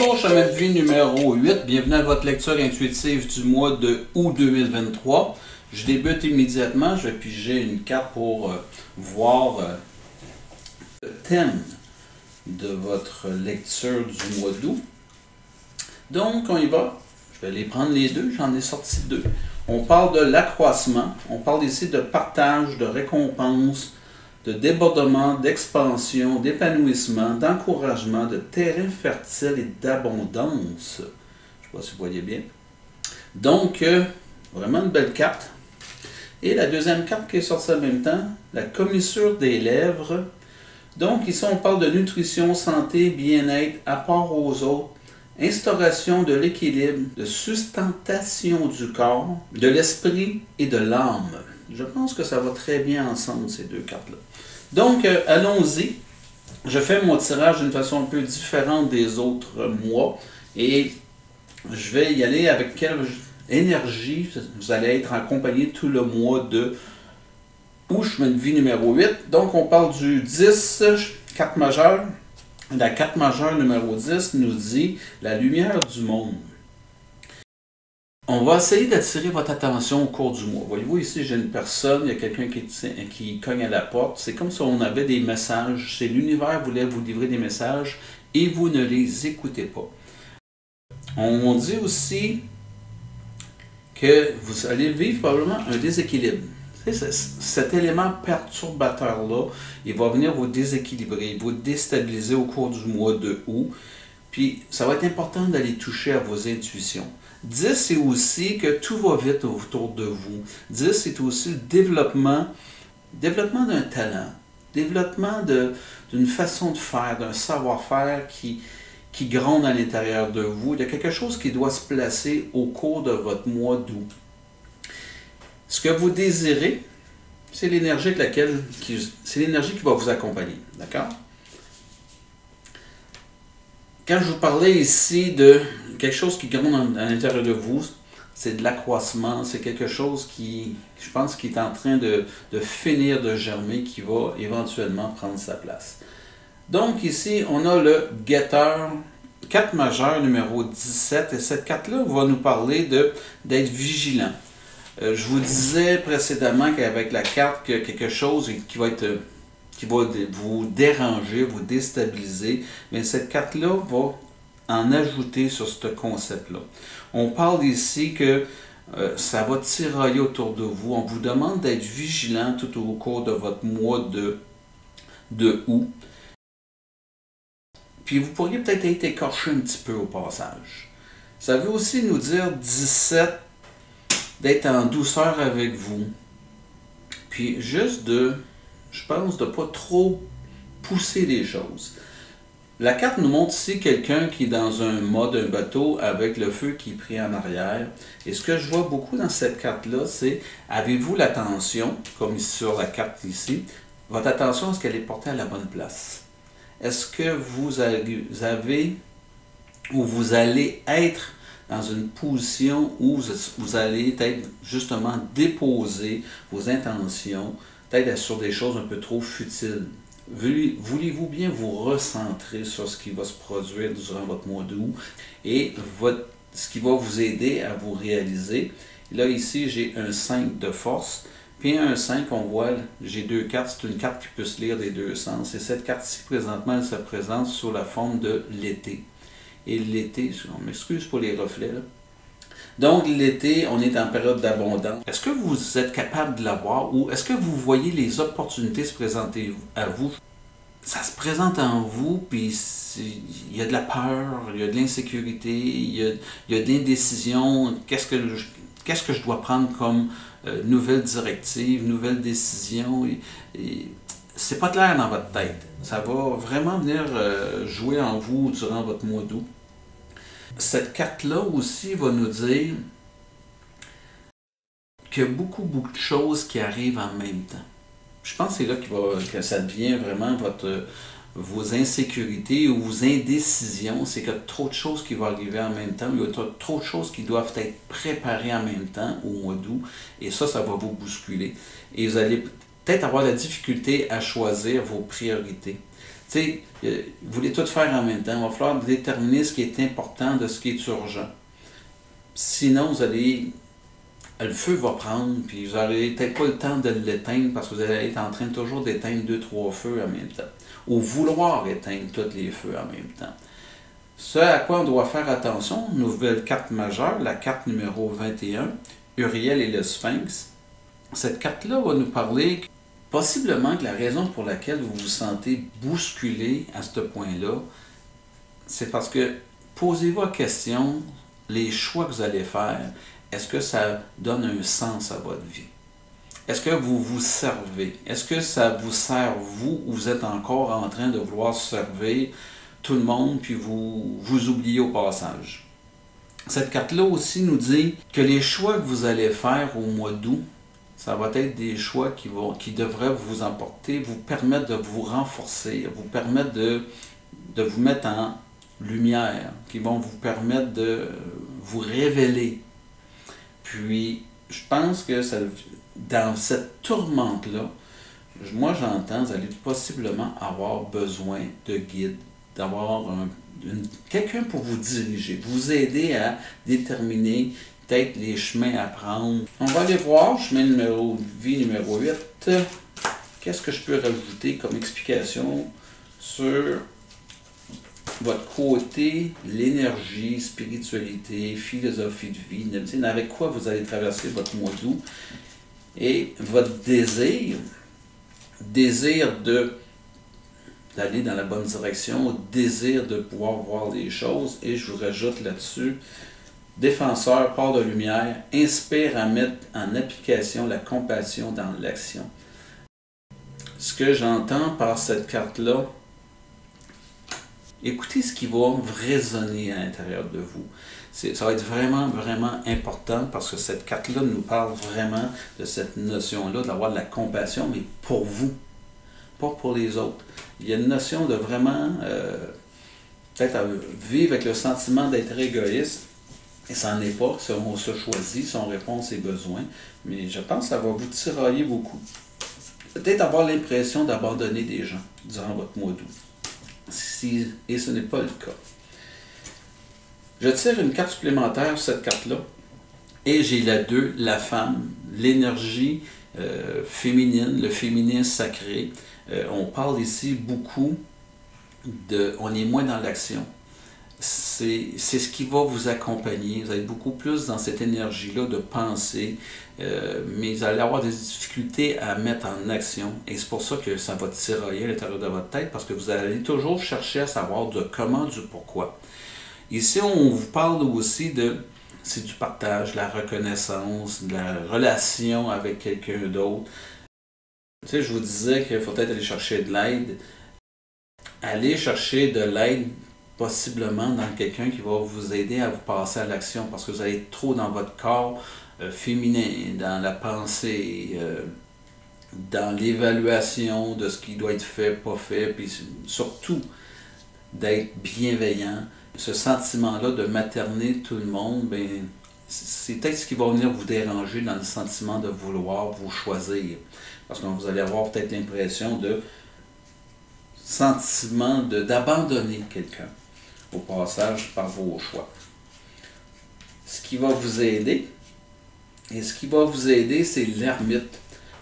Bonjour, chemin de vie numéro 8. Bienvenue à votre lecture intuitive du mois de août 2023. Je débute immédiatement. Je vais piger une carte pour voir le thème de votre lecture du mois d'août. Donc, on y va. Je vais les prendre les deux. J'en ai sorti deux. On parle de l'accroissement. On parle ici de partage, de récompense, de débordement, d'expansion, d'épanouissement, d'encouragement, de terrain fertile et d'abondance. Je ne sais pas si vous voyez bien. Donc, vraiment une belle carte. Et la deuxième carte qui est sortie en même temps, la commissure des lèvres. Donc, ici, on parle de nutrition, santé, bien-être, apport aux autres, instauration de l'équilibre, de sustentation du corps, de l'esprit et de l'âme. Je pense que ça va très bien ensemble, ces deux cartes-là. Donc, allons-y. Je fais mon tirage d'une façon un peu différente des autres mois. Et je vais y aller avec quelle énergie vous allez être accompagné tout le mois de août, chemin de vie numéro 8. Donc, on parle du 10, carte majeure. La carte majeure numéro 10 nous dit « La lumière du monde ». On va essayer d'attirer votre attention au cours du mois. Voyez-vous, ici, j'ai une personne, il y a quelqu'un qui cogne à la porte. C'est comme si on avait des messages. C'est l'univers voulait vous livrer des messages et vous ne les écoutez pas. On dit aussi que vous allez vivre probablement un déséquilibre. Cet élément perturbateur-là, il va venir vous déséquilibrer, vous déstabiliser au cours du mois de août. Puis, ça va être important d'aller toucher à vos intuitions. 10, c'est aussi que tout va vite autour de vous. 10, c'est aussi le développement d'un talent, développement d'une façon de faire, d'un savoir-faire qui gronde à l'intérieur de vous. Il y a quelque chose qui doit se placer au cours de votre mois d'août. Ce que vous désirez, c'est l'énergie qui va vous accompagner. D'accord? Quand je vous parlais ici de quelque chose qui gronde à l'intérieur de vous, c'est de l'accroissement, c'est quelque chose qui, je pense, qui est en train de finir de germer, qui va éventuellement prendre sa place. Donc ici, on a le guetteur, carte majeure numéro 17, et cette carte-là va nous parler d'être vigilant. Je vous disais précédemment qu'avec la carte, qu'il y a quelque chose qui va vous déranger, vous déstabiliser, mais cette carte-là va en ajouter sur ce concept-là. On parle ici que ça va tirailler autour de vous. On vous demande d'être vigilant tout au cours de votre mois de août. Puis vous pourriez peut-être être écorché un petit peu au passage. Ça veut aussi nous dire 17, d'être en douceur avec vous. Puis juste je pense, de ne pas trop pousser les choses. La carte nous montre ici quelqu'un qui est dans un mode, un bateau, avec le feu qui est pris en arrière. Et ce que je vois beaucoup dans cette carte-là, c'est, avez-vous l'attention, comme sur la carte ici, votre attention, est-ce qu'elle est portée à la bonne place? Est-ce que vous avez, ou vous allez être dans une position où vous allez peut-être justement déposer vos intentions, peut-être sur des choses un peu trop futiles. Voulez-vous bien vous recentrer sur ce qui va se produire durant votre mois d'août et ce qui va vous aider à vous réaliser. Là, ici, j'ai un 5 de force. Puis un 5, on voit, j'ai deux cartes. C'est une carte qui peut se lire des deux sens. Et cette carte-ci, présentement, elle se présente sous la forme de l'été. Et l'été, on m'excuse pour les reflets, là. Donc, l'été, on est en période d'abondance. Est-ce que vous êtes capable de l'avoir ou est-ce que vous voyez les opportunités se présenter à vous? Ça se présente en vous, puis il y a de la peur, il y a de l'insécurité, il y a de l'indécision. Qu'est-ce que je dois prendre comme nouvelle directive, nouvelle décision? C'est pas clair dans votre tête. Ça va vraiment venir jouer en vous durant votre mois d'août. Cette carte-là aussi va nous dire qu'il y a beaucoup de choses qui arrivent en même temps. Je pense que c'est là que ça devient vraiment vos insécurités ou vos indécisions. C'est qu'il y a trop de choses qui vont arriver en même temps. Il y a trop de choses qui doivent être préparées en même temps au mois d'août. Et ça va vous bousculer. Et vous allez peut-être avoir la difficulté à choisir vos priorités. sais, vous voulez tout faire en même temps. Il va falloir déterminer ce qui est important de ce qui est urgent. Sinon, le feu va prendre, puis vous n'aurez peut-être pas le temps de l'éteindre parce que vous allez être en train toujours d'éteindre 2, 3 feux en même temps. Ou vouloir éteindre tous les feux en même temps. Ce à quoi on doit faire attention, nouvelle carte majeure, la carte numéro 21, Uriel et le Sphinx. Cette carte-là va nous parler possiblement que la raison pour laquelle vous vous sentez bousculé à ce point-là, c'est parce que posez-vous la question, les choix que vous allez faire, est-ce que ça donne un sens à votre vie? Est-ce que vous vous servez? Est-ce que ça vous sert vous ou vous êtes encore en train de vouloir servir tout le monde puis vous oubliez au passage? Cette carte-là aussi nous dit que les choix que vous allez faire au mois d'août, ça va être des choix qui devraient vous emporter, vous permettre de vous renforcer, vous permettre de vous mettre en lumière, qui vont vous permettre de vous révéler. Puis, je pense que dans cette tourmente-là, moi j'entends, vous allez possiblement avoir besoin de guide, d'avoir quelqu'un pour vous diriger, vous aider à déterminer peut-être les chemins à prendre. On va aller voir, chemin vie numéro 8. Qu'est-ce que je peux rajouter comme explication sur votre côté, l'énergie, spiritualité, philosophie de vie, avec quoi vous allez traverser votre mois d'août et votre désir d'aller dans la bonne direction, désir de pouvoir voir les choses, et je vous rajoute là-dessus, défenseur, part de lumière, inspire à mettre en application la compassion dans l'action. Ce que j'entends par cette carte-là, écoutez ce qui va résonner à l'intérieur de vous. Ça va être vraiment, vraiment important parce que cette carte-là nous parle vraiment de cette notion-là, d'avoir de la compassion, mais pour vous, pas pour les autres. Il y a une notion de vraiment, peut-être vivre avec le sentiment d'être égoïste, et ça n'en est pas, si on se choisit, si on répond à ses besoins, mais je pense que ça va vous tirailler beaucoup. Peut-être avoir l'impression d'abandonner des gens durant votre mois d'août. Et ce n'est pas le cas. Je tire une carte supplémentaire sur cette carte-là. Et j'ai la 2, la femme, l'énergie féminine, le féminin sacré. On parle ici beaucoup on est moins dans l'action. C'est ce qui va vous accompagner. Vous allez beaucoup plus dans cette énergie-là de penser, mais vous allez avoir des difficultés à mettre en action. Et c'est pour ça que ça va tirailler à l'intérieur de votre tête, parce que vous allez toujours chercher à savoir du comment, du pourquoi. Ici, on vous parle aussi c'est du partage, de la reconnaissance, de la relation avec quelqu'un d'autre. Tu sais, je vous disais qu'il faut peut-être aller chercher de l'aide. Aller chercher de l'aide possiblement dans quelqu'un qui va vous aider à vous passer à l'action, parce que vous allez être trop dans votre corps féminin, dans la pensée, dans l'évaluation de ce qui doit être fait, pas fait, puis surtout d'être bienveillant. Ce sentiment-là de materner tout le monde, ben, c'est peut-être ce qui va venir vous déranger dans le sentiment de vouloir vous choisir. Parce que vous allez avoir peut-être l'impression sentiment d'abandonner quelqu'un au passage par vos choix. Ce qui va vous aider, c'est l'ermite.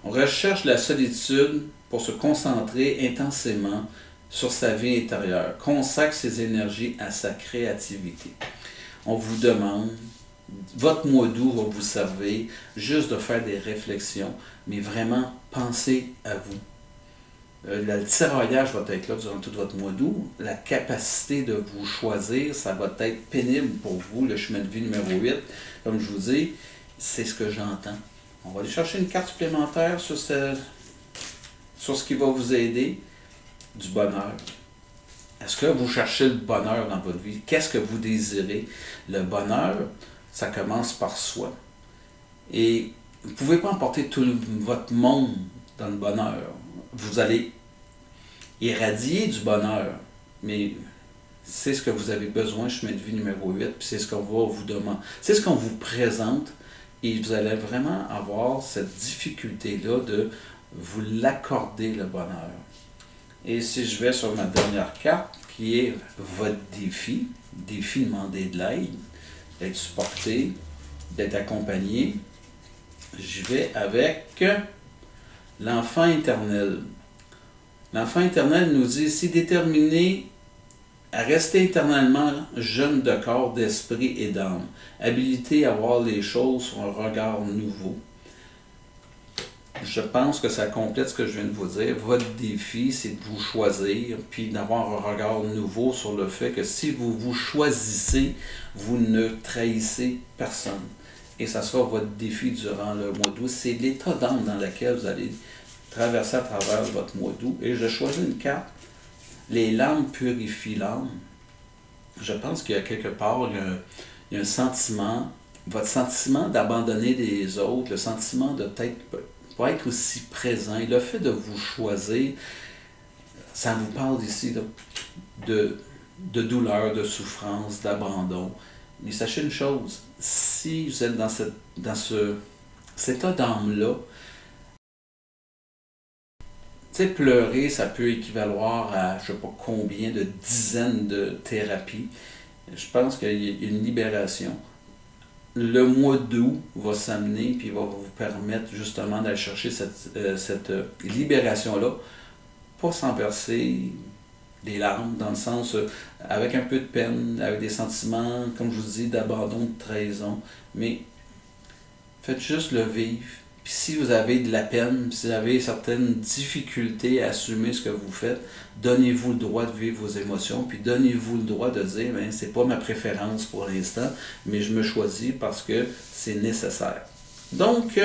On recherche la solitude pour se concentrer intensément sur sa vie intérieure, consacre ses énergies à sa créativité. On vous demande, votre mois d'août va vous servir juste de faire des réflexions, mais vraiment pensez à vous. Le tiraillage va être là durant tout votre mois d'août. La capacité de vous choisir, ça va être pénible pour vous, le chemin de vie numéro 8. Comme je vous dis, c'est ce que j'entends. On va aller chercher une carte supplémentaire sur ce qui va vous aider, du bonheur. Est-ce que vous cherchez le bonheur dans votre vie? Qu'est-ce que vous désirez? Le bonheur, ça commence par soi. Et vous ne pouvez pas emporter tout votre monde dans le bonheur. Vous allez irradier du bonheur, mais c'est ce que vous avez besoin, chemin de vie numéro 8, puis c'est ce qu'on va vous demander. C'est ce qu'on vous présente, et vous allez vraiment avoir cette difficulté-là de vous l'accorder, le bonheur. Et si je vais sur ma dernière carte, qui est votre défi, défi demander de l'aide, d'être supporté, d'être accompagné, je vais avec l'enfant éternel. L'enfant éternel nous dit, si déterminé à rester éternellement jeune de corps, d'esprit et d'âme, habilité à voir les choses sur un regard nouveau. Je pense que ça complète ce que je viens de vous dire. Votre défi, c'est de vous choisir, puis d'avoir un regard nouveau sur le fait que si vous vous choisissez, vous ne trahissez personne. Et ça sera votre défi durant le mois d'août. C'est l'état d'âme dans lequel vous allez traverser à travers votre mois d'août. Et je choisis une carte. Les larmes purifient l'âme. Je pense qu'il y a quelque part, il y a un sentiment, votre sentiment d'abandonner les autres, le sentiment de peut-être pas être aussi présent, et le fait de vous choisir, ça vous parle ici de douleur, de souffrance, d'abandon. Mais sachez une chose, si vous êtes dans cet état d'âme-là, tu sais, pleurer, ça peut équivaloir à je ne sais pas combien de dizaines de thérapies. Je pense qu'il y a une libération. Le mois d'août va s'amener puis va vous permettre justement d'aller chercher cette libération-là, pas sans verser des larmes, dans le sens avec un peu de peine, avec des sentiments, comme je vous dis, d'abandon, de trahison, mais faites juste le vivre. Puis si vous avez de la peine, si vous avez certaines difficultés à assumer ce que vous faites, donnez-vous le droit de vivre vos émotions, puis donnez-vous le droit de dire, ben, c'est pas ma préférence pour l'instant, mais je me choisis parce que c'est nécessaire. Donc,